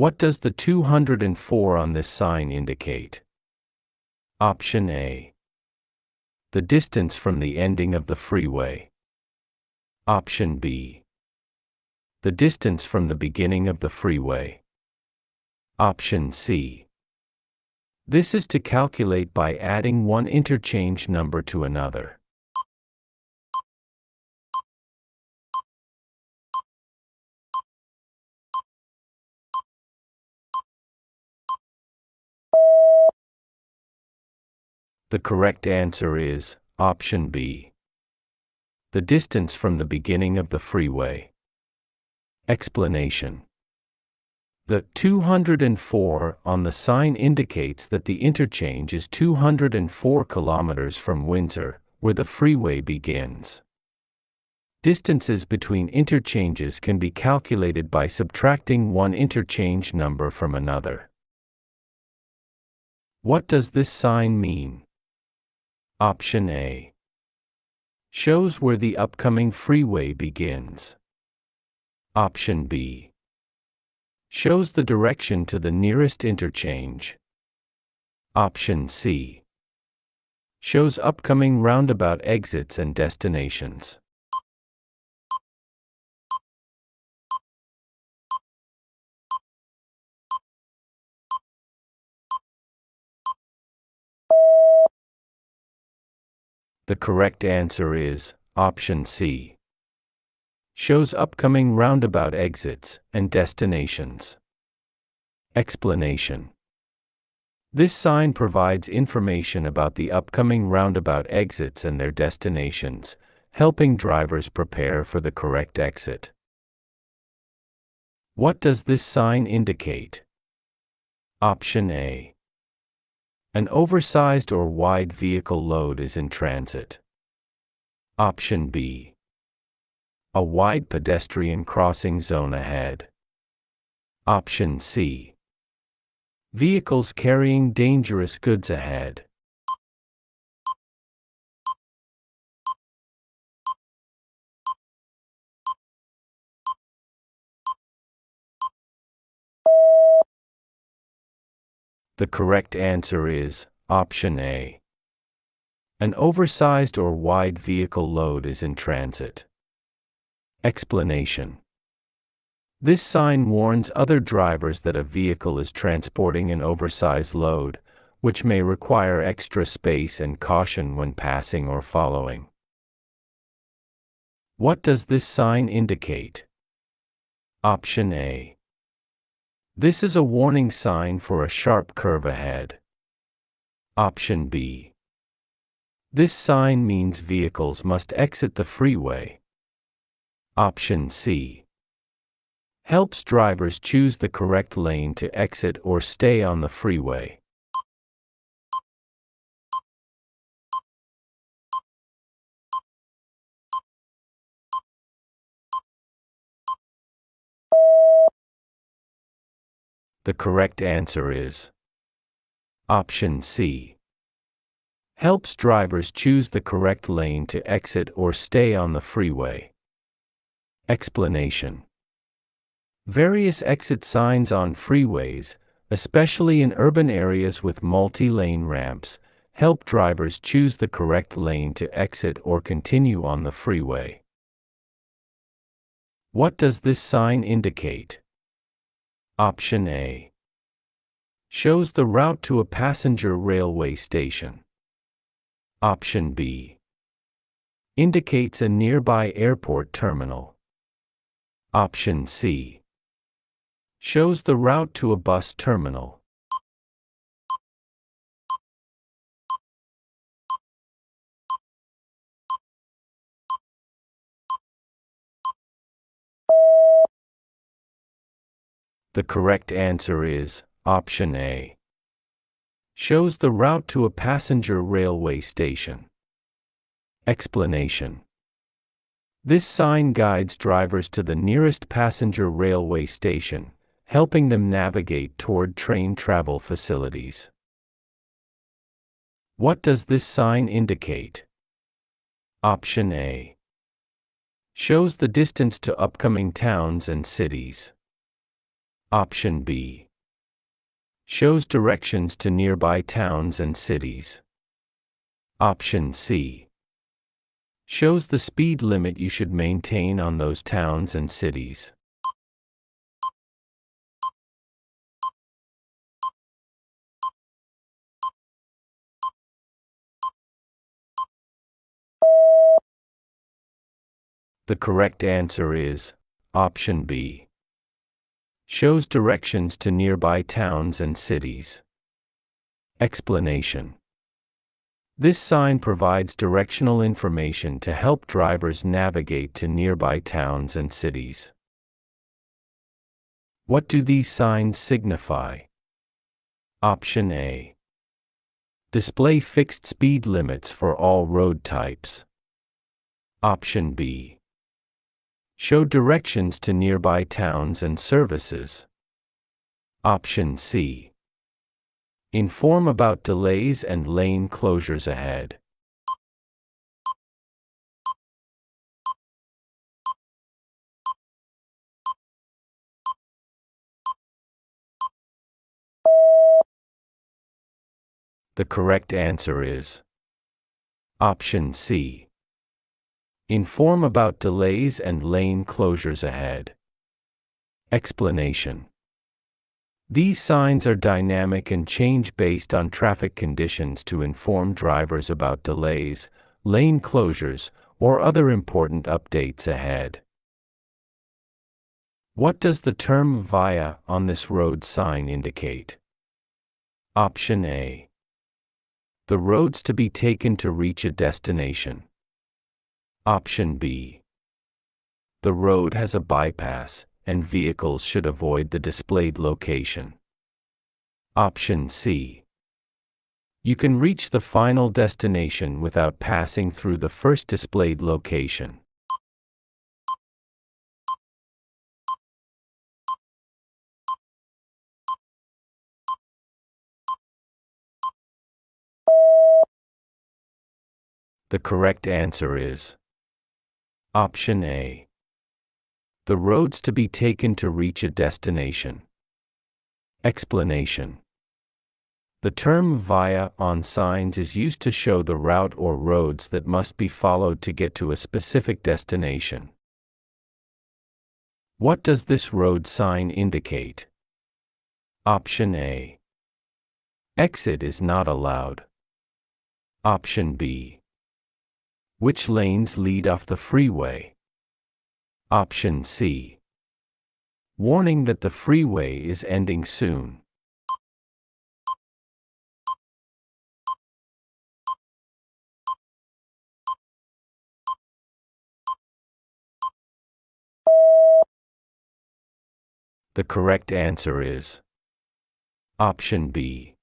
What does the 204 on this sign indicate? Option A. The distance from the ending of the freeway. Option B. The distance from the beginning of the freeway. Option C. This is to calculate by adding one interchange number to another. The correct answer is option B. The distance from the beginning of the freeway. Explanation. The 204 on the sign indicates that the interchange is 204 kilometers from Windsor, where the freeway begins. Distances between interchanges can be calculated by subtracting one interchange number from another. What does this sign mean? Option A. Shows where the upcoming freeway begins. Option B. Shows the direction to the nearest interchange. Option C. Shows upcoming roundabout exits and destinations. The correct answer is option C. Shows upcoming roundabout exits and destinations. Explanation. This sign provides information about the upcoming roundabout exits and their destinations, helping drivers prepare for the correct exit. What does this sign indicate? Option A. An oversized or wide vehicle load is in transit. Option B. A wide pedestrian crossing zone ahead. Option C. Vehicles carrying dangerous goods ahead. The correct answer is option A. An oversized or wide vehicle load is in transit. Explanation. This sign warns other drivers that a vehicle is transporting an oversized load, which may require extra space and caution when passing or following. What does this sign indicate? Option A. This is a warning sign for a sharp curve ahead. Option B. This sign means vehicles must exit the freeway. Option C. Helps drivers choose the correct lane to exit or stay on the freeway. The correct answer is option C. Helps drivers choose the correct lane to exit or stay on the freeway. Explanation. Various exit signs on freeways, especially in urban areas with multi-lane ramps, help drivers choose the correct lane to exit or continue on the freeway. What does this sign indicate? Option A. Shows the route to a passenger railway station. Option B. Indicates a nearby airport terminal. Option C. Shows the route to a bus terminal. The correct answer is option A. Shows the route to a passenger railway station. Explanation. This sign guides drivers to the nearest passenger railway station, helping them navigate toward train travel facilities. What does this sign indicate? Option A. Shows the distance to upcoming towns and cities. Option B. Shows directions to nearby towns and cities. Option C. Shows the speed limit you should maintain on those towns and cities. The correct answer is option B. Shows directions to nearby towns and cities. Explanation. This sign provides directional information to help drivers navigate to nearby towns and cities. What do these signs signify? Option A. Display fixed speed limits for all road types. Option B. Show directions to nearby towns and services. Option C. Inform about delays and lane closures ahead. The correct answer is option C. Inform about delays and lane closures ahead. Explanation. These signs are dynamic and change based on traffic conditions to inform drivers about delays, lane closures, or other important updates ahead. What does the term "via" on this road sign indicate? Option A. The roads to be taken to reach a destination. Option B. The road has a bypass, and vehicles should avoid the displayed location. Option C. You can reach the final destination without passing through the first displayed location. The correct answer is option A. The roads to be taken to reach a destination. Explanation. The term "via" on signs is used to show the route or roads that must be followed to get to a specific destination. What does this road sign indicate? Option A. Exit is not allowed. Option B. Which lanes lead off the freeway? Option C. Warning that the freeway is ending soon. The correct answer is option B.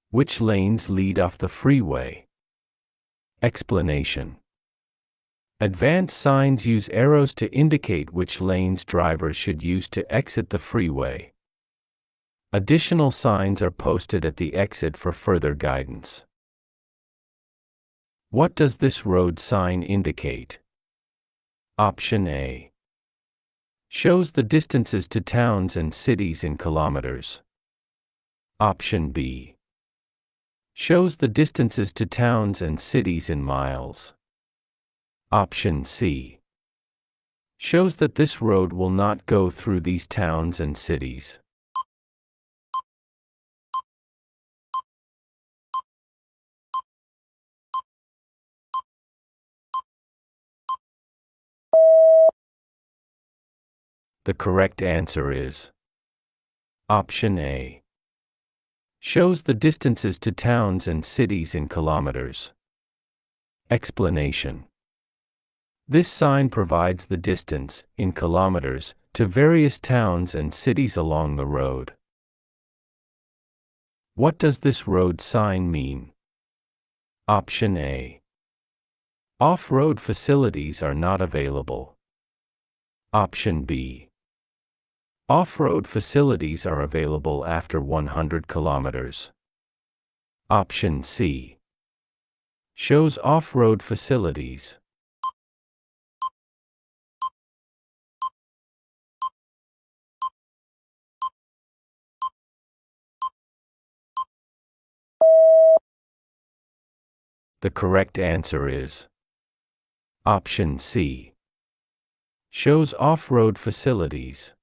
Which lanes lead off the freeway? Explanation. Advanced signs use arrows to indicate which lanes drivers should use to exit the freeway. Additional signs are posted at the exit for further guidance. What does this road sign indicate? Option A. Shows the distances to towns and cities in kilometers. Option B. Shows the distances to towns and cities in miles. Option C. Shows that this road will not go through these towns and cities. The correct answer is option A. Shows the distances to towns and cities in kilometers. Explanation. This sign provides the distance, in kilometers, to various towns and cities along the road. What does this road sign mean? Option A. Off-road facilities are not available. Option B. Off-road facilities are available after 100 kilometers. Option C. Shows off-road facilities. The correct answer is option C. Shows off-road facilities.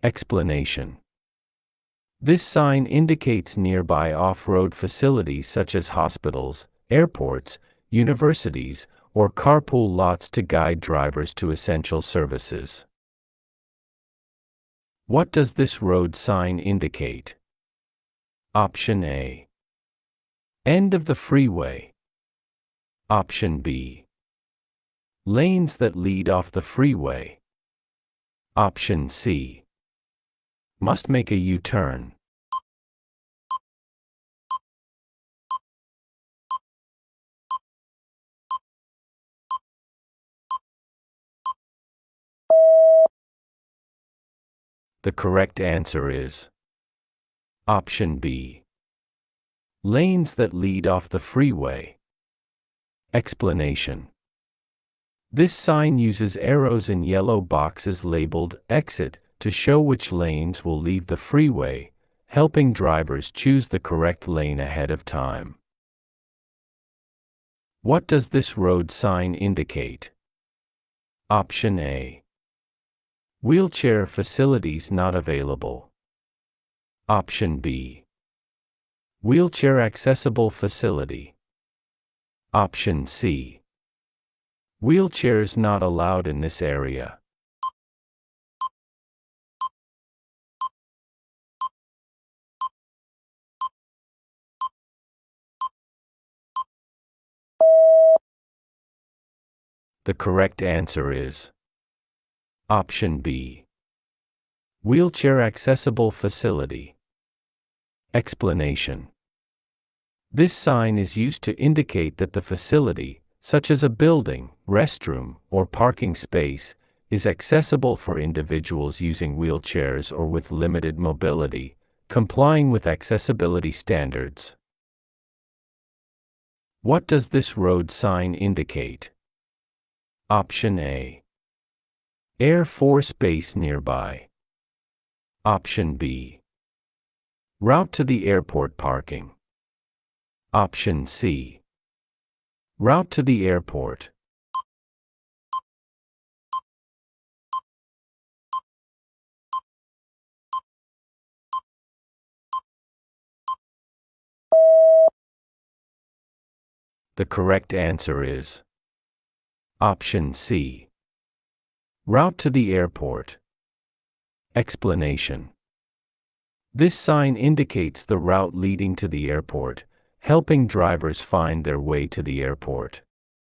Explanation. This sign indicates nearby off-road facilities such as hospitals, airports, universities, or carpool lots to guide drivers to essential services. What does this road sign indicate? Option A. End of the freeway. Option B. Lanes that lead off the freeway. Option C. Must make a U-turn. The correct answer is option B. Lanes that lead off the freeway. Explanation. This sign uses arrows in yellow boxes labeled Exit to show which lanes will leave the freeway, helping drivers choose the correct lane ahead of time. What does this road sign indicate? Option A. Wheelchair facilities not available. Option B. Wheelchair accessible facility. Option C. Wheelchairs not allowed in this area. The correct answer is option B. Wheelchair accessible facility. Explanation. This sign is used to indicate that the facility, such as a building, restroom, or parking space, is accessible for individuals using wheelchairs or with limited mobility, complying with accessibility standards. What does this road sign indicate? Option A. Air Force Base nearby. Option B. Route to the airport parking. Option C. Route to the airport. The correct answer is option C. Route to the airport. Explanation. This sign indicates the route leading to the airport, helping drivers find their way to the airport.